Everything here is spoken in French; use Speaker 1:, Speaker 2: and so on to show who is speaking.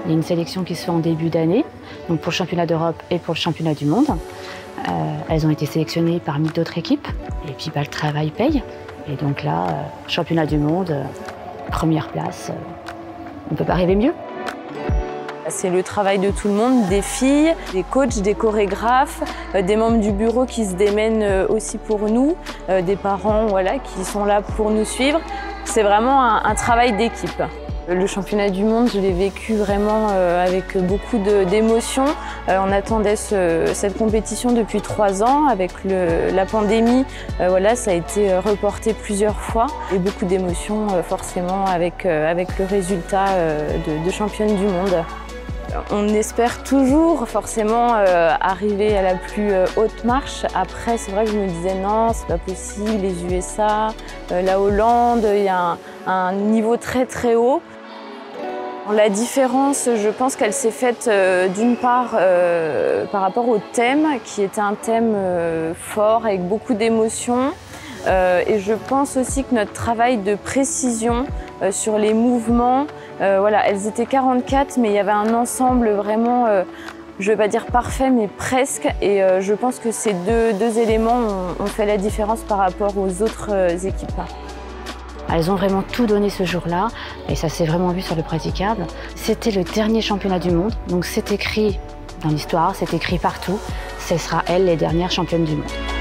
Speaker 1: Il y a une sélection qui se fait en début d'année, donc pour le championnat d'Europe et pour le championnat du monde. Elles ont été sélectionnées parmi d'autres équipes. Et puis le travail paye. Et donc là, championnat du monde, première place, on ne peut pas rêver mieux.
Speaker 2: C'est le travail de tout le monde, des filles, des coachs, des chorégraphes, des membres du bureau qui se démènent aussi pour nous, des parents voilà, qui sont là pour nous suivre. C'est vraiment un travail d'équipe. Le championnat du monde, je l'ai vécu vraiment avec beaucoup d'émotions. On attendait cette compétition depuis 3 ans. Avec la pandémie, voilà, ça a été reporté plusieurs fois. Et beaucoup d'émotions forcément avec le résultat de championne du monde. On espère toujours forcément arriver à la plus haute marche. Après, c'est vrai que je me disais non, c'est pas possible, les USA, la Hollande, il y a un niveau très très haut. La différence, je pense qu'elle s'est faite d'une part par rapport au thème, qui était un thème fort avec beaucoup d'émotions. Et je pense aussi que notre travail de précision sur les mouvements, voilà, elles étaient 44, mais il y avait un ensemble vraiment, je ne vais pas dire parfait, mais presque. Et je pense que ces deux éléments ont fait la différence par rapport aux autres équipes.
Speaker 1: Elles ont vraiment tout donné ce jour-là, et ça s'est vraiment vu sur le praticable. C'était le dernier championnat du monde, donc c'est écrit dans l'histoire, c'est écrit partout. Ce sera elles les dernières championnes du monde.